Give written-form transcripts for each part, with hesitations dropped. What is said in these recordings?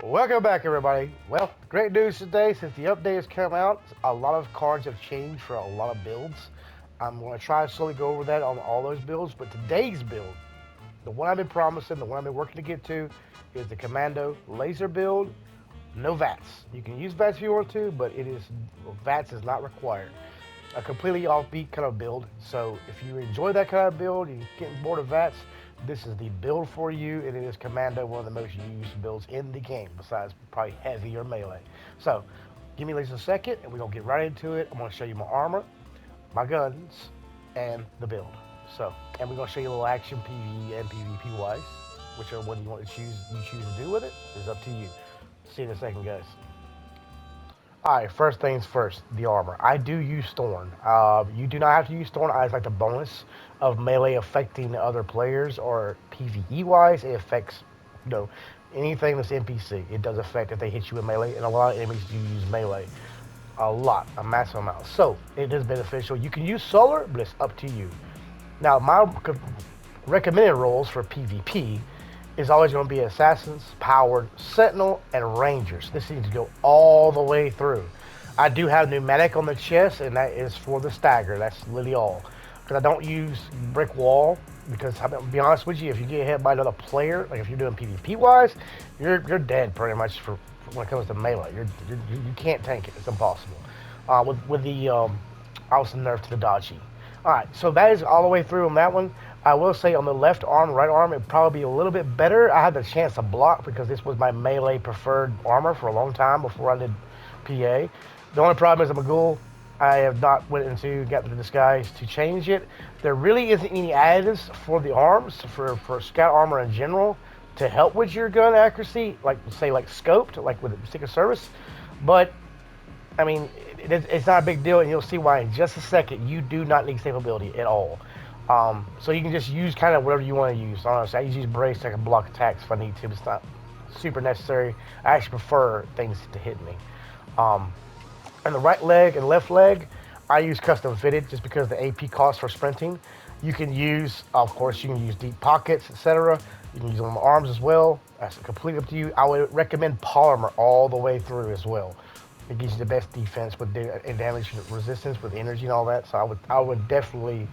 Welcome back, everybody. Well, great news today. Since the update has come out, a lot of cards have changed for a lot of builds. I'm going to try to slowly go over that on all those builds, but today's build, the one I've been promising, the one I've been working to get to, is the Commando laser build. No VATS. You can use VATS if you want to, but VATS is not required. A completely offbeat kind of build. So if you enjoy that kind of build, you're getting bored of VATS, this is the build for you, and it is Commando, one of the most used builds in the game, besides probably heavy or melee. So, give me just a second, and we're going to get right into it. I'm going to show you my armor, my guns, and the build. So, and we're going to show you a little action PvE and PvP wise. Whichever one you want to choose to do with it is up to you. See you in a second, guys. Alright, first things first, the armor. I do use Thorn. You do not have to use Thorn. I just like the bonus of melee affecting other players, or PvE wise, it affects, you know, anything that's NPC. It does affect if they hit you with melee, and a lot of enemies do use melee. A massive amount. So, it is beneficial. You can use Solar, but it's up to you. Now, my recommended roles for PvP is always going to be Assassins, Powered, Sentinel, and Rangers. This needs to go all the way through. I do have Pneumatic on the chest, and that is for the stagger. That's literally all. Because I don't use Brick Wall, because I'll be honest with you, if you get hit by another player, like if you're doing PvP-wise, you're dead pretty much for when it comes to melee. You can't tank it. It's impossible. With the also nerf to the dodgy. Alright, so that is all the way through on that one. I will say on the left arm, right arm, it'd probably be a little bit better. I had the chance to block because this was my melee preferred armor for a long time before I did PA. The only problem is I'm a ghoul. I have not went into got the disguise to change it. There really isn't any additives for the arms, for scout armor in general, to help with your gun accuracy, like say like scoped, like with the Secret Service. But I mean, it's not a big deal, and you'll see why in just a second. You do not need stability at all. So you can just use kind of whatever you want to use. Honestly, I use brace, so I can block attacks if I need to, but it's not super necessary. I actually prefer things to hit me. And the right leg and left leg, I use custom fitted just because the AP cost for sprinting. You can use, of course, you can use deep pockets, etc. You can use them on the arms as well. That's completely up to you. I would recommend polymer all the way through as well. It gives you the best defense with and damage resistance with energy and all that. So I would definitely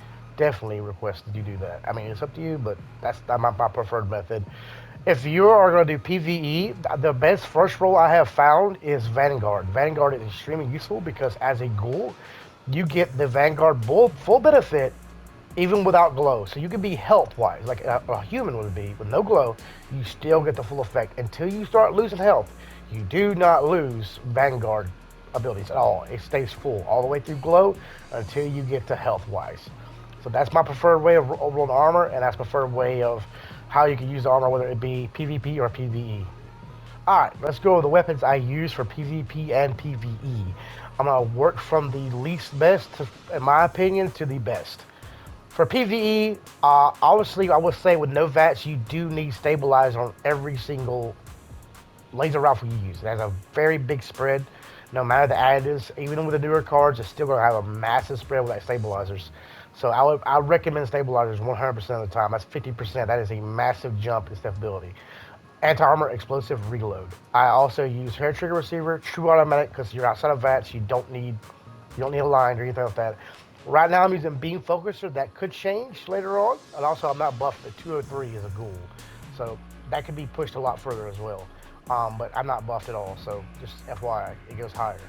request that you do that. I mean, it's up to you, but that's my preferred method. If you are going to do PvE, the best first role I have found is Vanguard. Vanguard is extremely useful because as a ghoul, you get the Vanguard full benefit even without glow. So you can be health-wise, like a human would be, with no glow, you still get the full effect. Until you start losing health, you do not lose Vanguard abilities at all. It stays full all the way through glow until you get to health-wise. So that's my preferred way of rolling armor, and that's my preferred way of how you can use the armor, whether it be PvP or PvE. Alright, let's go with the weapons I use for PvP and PvE. I'm going to work from the least best, in my opinion, to the best. For PvE, obviously, I would say with no VATS, you do need stabilizer on every single laser rifle you use. It has a very big spread, no matter the additives. Even with the newer cards, it's still going to have a massive spread with that stabilizers. So I would recommend stabilizers 100% of the time. That's 50%. That is a massive jump in stability. Anti-armor, explosive, reload. I also use hair trigger receiver, true automatic, because you're outside of VATS. You don't need a line or anything like that. Right now I'm using beam focuser. That could change later on. And also I'm not buffed at 203 as a ghoul. So that could be pushed a lot further as well. But I'm not buffed at all, so just FYI, it goes higher.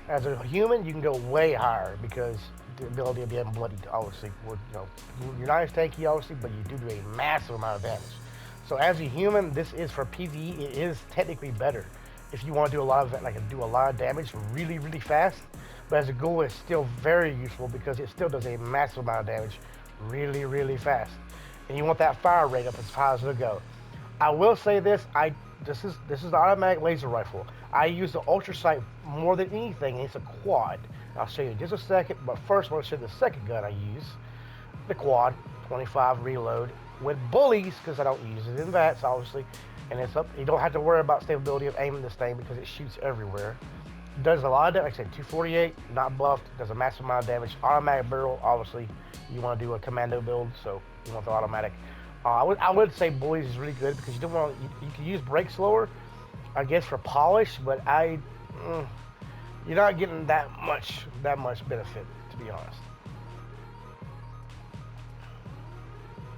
As a human, you can go way higher because the ability of being bloodied, obviously, you're not as tanky, obviously, but you do a massive amount of damage. So as a human, this is for PvE. It is technically better if you want to do a lot of damage really, really fast. But as a ghoul, it's still very useful because it still does a massive amount of damage really, really fast. And you want that fire rate up as high as it'll go. I will say this, this is the automatic laser rifle. I use the ultra sight more than anything, and it's a quad. I'll show you in just a second, but first I want to show you the second gun I use. The quad, 25 reload, with bullies, because I don't use it in VATS, obviously. And it's up, you don't have to worry about stability of aiming this thing because it shoots everywhere. It does a lot of damage, like I said, 248, not buffed, does a massive amount of damage. Automatic barrel, obviously, you want to do a commando build, so you want the automatic. I would say bullies is really good because you don't want you can use break slower, I guess for polish, but you're not getting that much benefit, to be honest.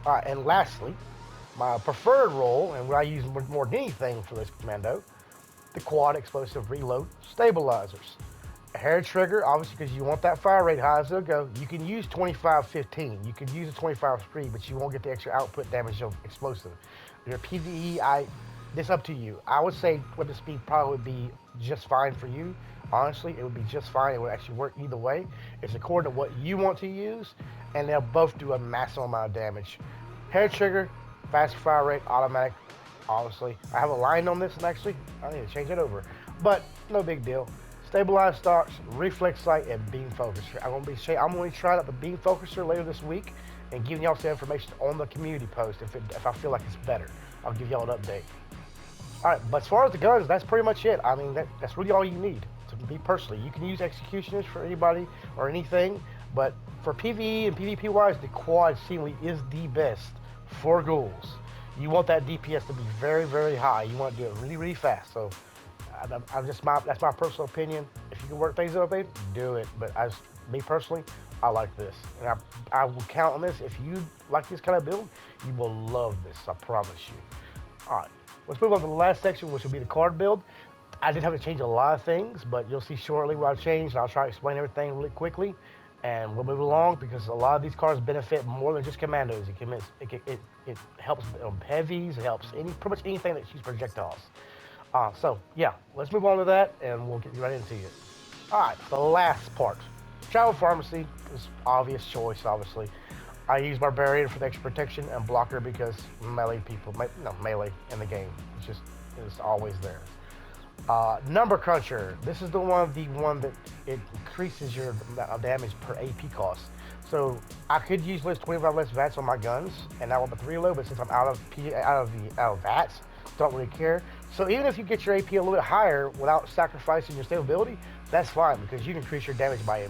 All right, and lastly, my preferred role, and what I use more than anything for this commando, the quad explosive reload stabilizers. A hair trigger, obviously, because you want that fire rate high as it'll go. You can use 25-15. You can use a 25-3, but you won't get the extra output damage of explosive. Your PvE, this up to you. I would say weapon speed probably would be just fine for you. Honestly, it would be just fine. It would actually work either way. It's according to what you want to use, and they'll both do a massive amount of damage. Hair trigger, fast fire rate, automatic. Honestly, I have a line on this, and actually, I need to change it over. But no big deal. Stabilized stocks, reflex sight, and beam focuser. I'm going to be trying out the beam focuser later this week and giving y'all some information on the community post if I feel like it's better. I'll give y'all an update. All right, but as far as the guns, that's pretty much it. I mean, that's really all you need. To me personally, you can use executioners for anybody or anything, but for PvE and PvP wise, the quad seemingly is the best for ghouls. You want that DPS to be very, very high. You want to do it really, really fast. So that's my personal opinion. If you can work things up, babe, do it. But me personally, I like this, and I will count on this. If you like this kind of build, you will love this. I promise you. All right, let's move on to the last section, which will be the card build. I did have to change a lot of things, but you'll see shortly what I've changed. I'll try to explain everything really quickly, and we'll move along because a lot of these cards benefit more than just commandos. It helps heavies. It helps pretty much anything that shoots projectiles. So yeah, let's move on to that, and we'll get right into it. All right, the last part. Travel pharmacy is obvious choice. Obviously, I use barbarian for the extra protection and blocker because melee people, melee in the game. It's always there. Number cruncher. This is the one that it increases your damage per AP cost. So I could use less 25 less VATs on my guns, and that will be reload. But since I'm out of VATs, don't really care. So even if you get your AP a little bit higher without sacrificing your stability, that's fine because you can increase your damage by a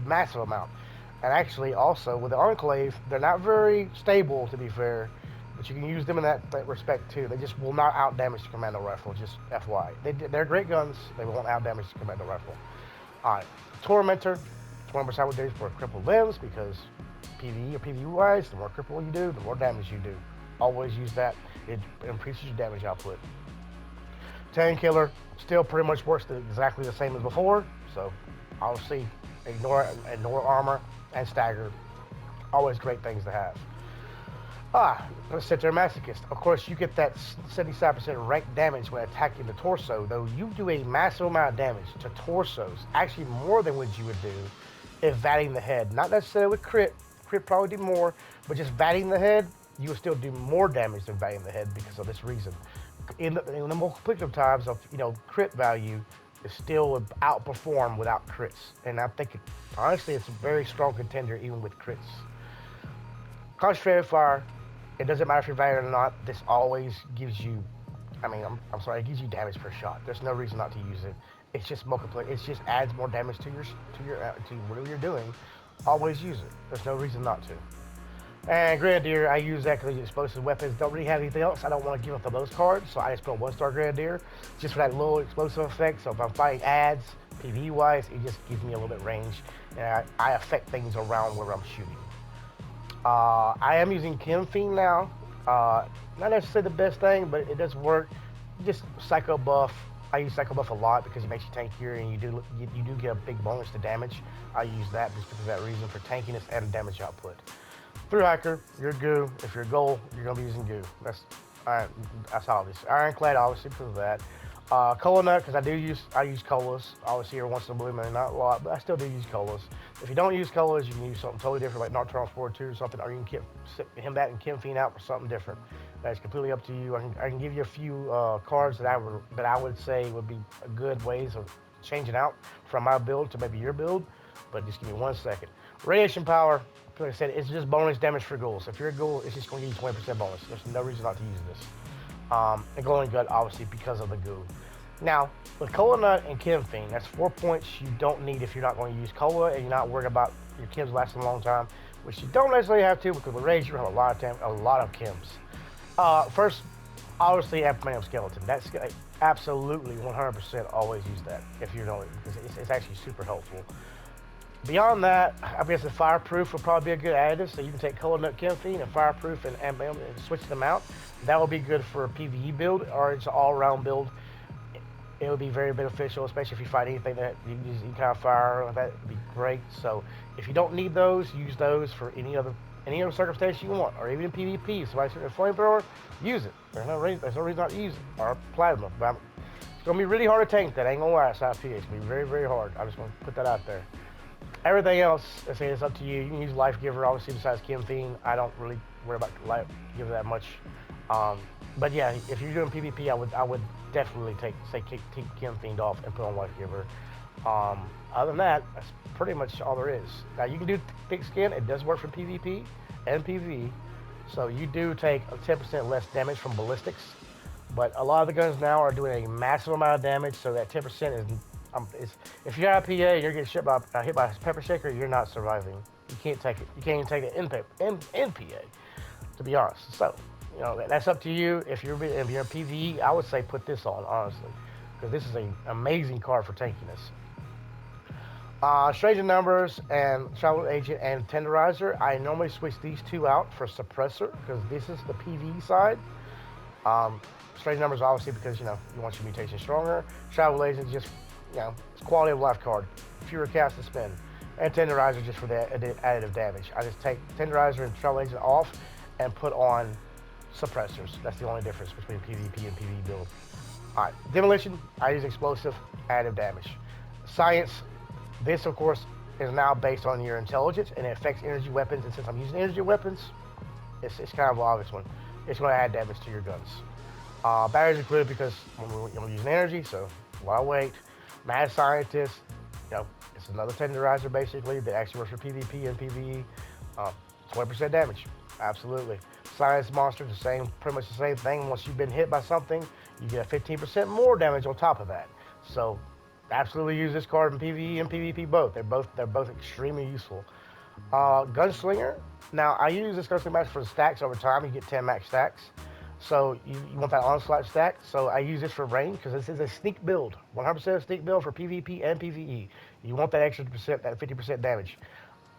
massive amount. And actually, also with the Enclave, they're not very stable, to be fair. But you can use them in that respect too. They just will not out damage the Commando rifle. Just FYI, they're great guns. They won't out damage the Commando rifle. All right, Tormentor, 20% with damage for crippled limbs because PvE or PvE wise, the more cripple you do, the more damage you do. Always use that. It increases your damage output. Tank Killer still pretty much works exactly the same as before. So obviously, ignore armor and stagger. Always great things to have. Let's sit there, Masochist. Of course, you get that 75% rank damage when attacking the torso, though you do a massive amount of damage to torsos, actually more than what you would do if vatting the head. Not necessarily with crit. Crit probably do more, but just vatting the head, you will still do more damage than vatting the head because of this reason. In the multiplicative times of crit value, it still would outperform without crits, and I think honestly it's a very strong contender even with crits. Concentrated fire. It doesn't matter if you're varied or not. This always gives you, I'm sorry, it gives you damage per shot. There's no reason not to use it. It's just multiplier. It just adds more damage to whatever you're doing. Always use it. There's no reason not to. And Grenadier, I use that because explosive weapons don't really have anything else. I don't want to give up on those cards, so I just put a 1-star Grenadier just for that little explosive effect. So if I'm fighting ads, PvE wise, it just gives me a little bit range, and I affect things around where I'm shooting. I am using Chem Fiend now. Not necessarily the best thing, but it does work. Just Psycho Buff. I use Psycho Buff a lot because it makes you tankier and you do get a big bonus to damage. I use that just because of that reason for tankiness and damage output. Through Hiker, you're Ghoul. If you're a Ghoul, you're gonna be using Ghoul. That's obvious. Ironclad, obviously, because of that. Cola Nut, because I use colas. Obviously, every once in a blue moon, not a lot, but I still do use colas. If you don't use colas, you can use something totally different, like Nocturnal Sport 2 or something, or you can him that and Chem Fiend out for something different. That's completely up to you. I can give you a few cards that I would say would be good ways of changing out from my build to maybe your build, but just give me 1 second. Radiation Power, like I said, it's just bonus damage for ghouls. If you're a ghoul, it's just going to give you 20% bonus. There's no reason not to use this. And Glowing Gut, obviously, because of the goo. Now, with Cola Nut and Chem Fiend, that's 4 points you don't need if you're not going to use Cola and you're not worried about your chems lasting a long time, which you don't necessarily have to because with Rage, you have a lot of chems. First, obviously, Adamantium Skeleton. Absolutely, 100% always use that if you know it because it's actually super helpful. Beyond that, I guess the fireproof would probably be a good additive. So you can take color nut camping and fireproof and switch them out. That would be good for a PvE build or it's an all-around build. It would be very beneficial, especially if you fight anything that you use any kind of fire. That would be great. So if you don't need those, use those for any other circumstance you want, or even in PvP. If somebody's shooting a flamethrower, use it. There's no reason not to use it. Or plasma. But it's gonna be really hard to tank that. I ain't gonna lie, it's not PH. It's gonna be very, very hard. I'm just gonna put that out there. Everything else, I say it's up to you. You can use Life Giver, obviously, besides Chem Fiend. I don't really worry about Life Giver that much. Um, but yeah, if you're doing PvP, I would definitely take Chem Fiend off and put on Life Giver. Other than that, that's pretty much all there is. Now you can do thick skin. It does work for PvP and PvE. So you do take a 10% less damage from ballistics. But a lot of the guns now are doing a massive amount of damage, so that 10% is if you're out of PA and you're getting hit by a pepper shaker, you're not surviving. You can't take it. You can't even take it in PA, to be honest. So, that's up to you. If you're in PvE, I would say put this on, honestly, because this is an amazing card for tankiness. Stranger Numbers and Travel Agent and Tenderizer. I normally switch these two out for Suppressor because this is the PvE side. Strange Numbers obviously because you want your mutation stronger. Travel Agent just it's quality of life card, fewer casts to spend, and Tenderizer just for the additive damage. I just take Tenderizer and Travel Agent off and put on Suppressors. That's the only difference between PvP and PvE build. All right, Demolition. I use explosive additive damage. Science. This of course is now based on your intelligence and it affects energy weapons. And since I'm using energy weapons, it's kind of an obvious one. It's going to add damage to your guns. Batteries included because I'm using energy, so while I wait. Mad Scientist, it's another Tenderizer basically that actually works for PvP and PvE. 20% damage, absolutely. Science Monster, pretty much the same thing. Once you've been hit by something, you get a 15% more damage on top of that. So, absolutely use this card in PvE and PvP both. They're both extremely useful. Gunslinger. Now I use this Gunslinger max for the stacks over time. You get 10 max stacks. So you want that onslaught stack. So I use this for range because this is a sneak build. 100% sneak build for PvP and PvE. You want that extra percent, that 50% damage.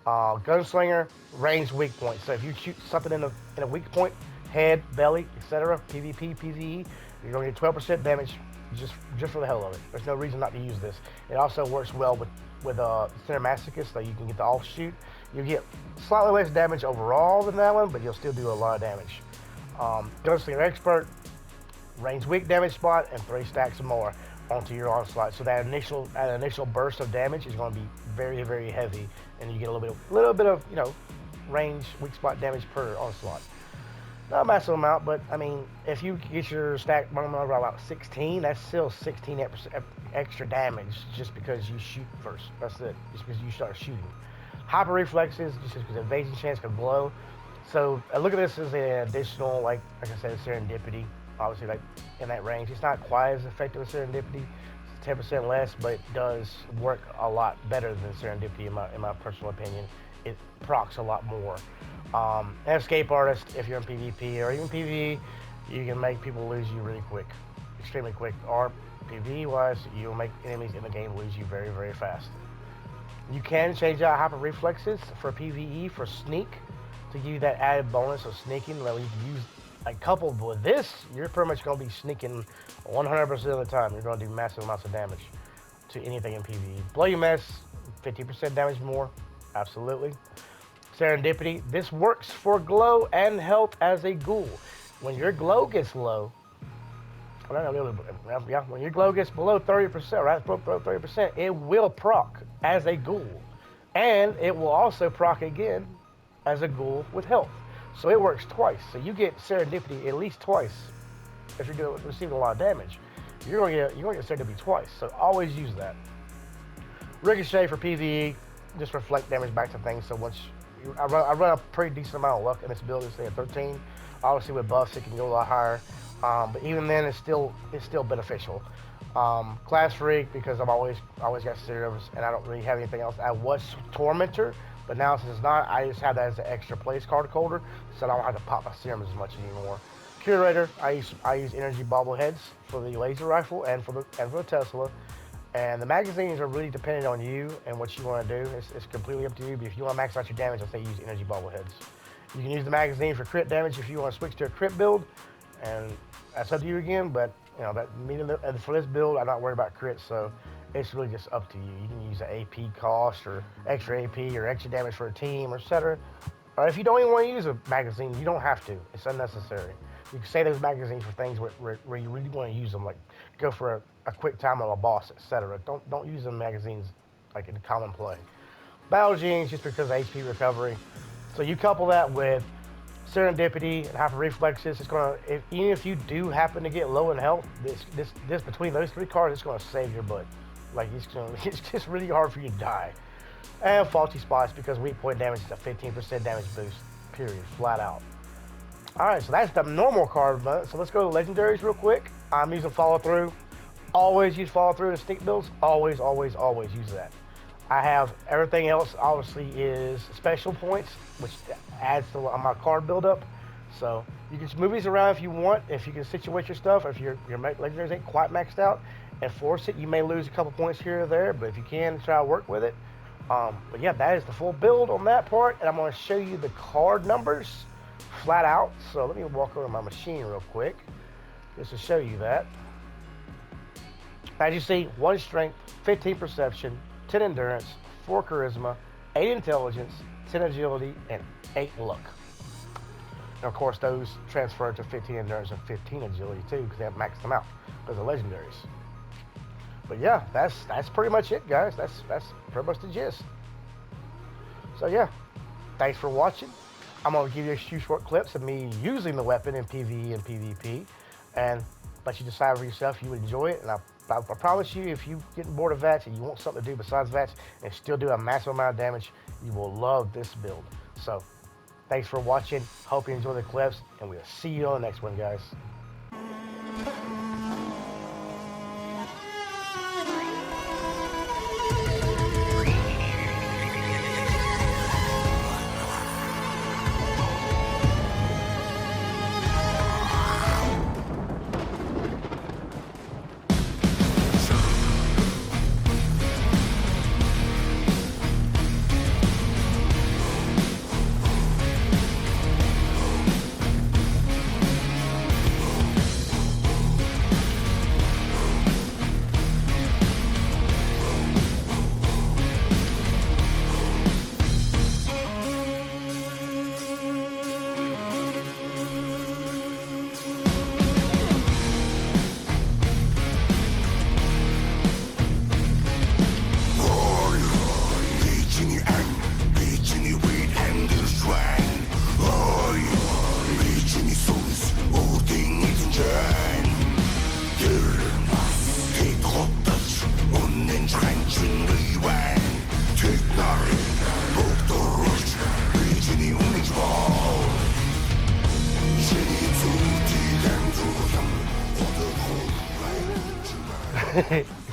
Gunslinger, range weak point. So if you shoot something in a weak point, head, belly, etc., PvP, PvE, you're going to get 12% damage just for the hell of it. There's no reason not to use this. It also works well with Center Masochist, so you can get the offshoot. You get slightly less damage overall than that one, but you'll still do a lot of damage. Gunslinger Expert, range weak damage spot, and 3 stacks or more onto your onslaught. So that initial burst of damage is going to be very, very heavy, and you get a little bit of range weak spot damage per onslaught. Not a massive amount, but I mean, if you get your stack around about 16, that's still 16 extra damage just because you shoot first. That's it. Just because you start shooting. Hyper reflexes, just because evasion chance can blow. So I look at this as an additional, like I said, serendipity. Obviously, like in that range, it's not quite as effective as serendipity. It's 10% less, but it does work a lot better than serendipity in my personal opinion. It procs a lot more. Escape Artist, if you're in PvP or even PvE, you can make people lose you really quick, extremely quick. Or PvE wise, you'll make enemies in the game lose you very, very fast. You can change out Hyper Reflexes for PvE for sneak to give you that added bonus of sneaking. Well, you can use, like, coupled with this, you're pretty much going to be sneaking 100% of the time. You're going to do massive amounts of damage to anything in PvE. Bloody Mess, 50% damage more, absolutely. Serendipity, this works for glow and health as a ghoul. When your glow gets low, when your glow gets below 30%, right, below 30%, it will proc as a ghoul. And it will also proc again as a ghoul with health. So it works twice. So you get serendipity at least twice. If you're receiving a lot of damage, you're going to get serendipity twice. So always use that. Ricochet for PvE, just reflect damage back to things. So once I run a pretty decent amount of luck in this build. It's at 13. Obviously with buffs it can go a lot higher, but even then it's still beneficial. Class Freak, because I've always got serums and I don't really have anything else. I was Tormentor, but now since it's not, I just have that as an extra place card holder, so I don't have to pop my serum as much anymore. curator, I use energy bobbleheads for the laser rifle and for the Tesla. And the magazines are really dependent on you and what you want to do. It's completely up to you. But if you want to max out your damage, I say use energy bobbleheads. You can use the magazine for crit damage if you want to switch to a crit build, and that's up to you again. But you know that meaning for this build, I'm not worried about crits, so it's really just up to you. You can use an AP cost or extra AP or extra damage for a team, or etc. Or if you don't even want to use a magazine, you don't have to. It's unnecessary. You can save those magazines for things where you really want to use them, like go for a quick time on a boss, etc. Don't use them magazines like in common play. Battle genes just because of HP recovery. So you couple that with serendipity and hyper reflexes. It's gonna even if you do happen to get low in health, this between those three cards, it's gonna save your butt. Like it's just really hard for you to die. And faulty spots because weak point damage is a 15% damage boost. Period. Flat out. Alright, so that's the normal card. So let's go to legendaries real quick. I'm using follow through. Always use follow through in stick builds. Always use that. I have everything else obviously is special points, which adds to my card buildup. So you can move these around if you want. If you can situate your stuff, if your legendaries ain't quite maxed out and force it, you may lose a couple points here or there. But if you can, try to work with it. But yeah, that is the full build on that part, and I'm going to show you the card numbers flat out. So let me walk over my machine real quick just to show you that. As you see, 1 strength, 15 perception, 10 endurance, 4 charisma, 8 intelligence, 10 agility, and 8 luck. And of course, those transfer to 15 endurance and 15 agility too, because they have maxed them out because of legendaries. But yeah, that's pretty much it, guys. That's pretty much the gist. So yeah, thanks for watching. I'm gonna give you a few short clips of me using the weapon in PvE and PvP, and let you decide for yourself if you would enjoy it. And I promise you, if you get bored of VATS and you want something to do besides VATS and still do a massive amount of damage, you will love this build. So thanks for watching. Hope you enjoy the clips, and we'll see you on the next one, guys. Hehehe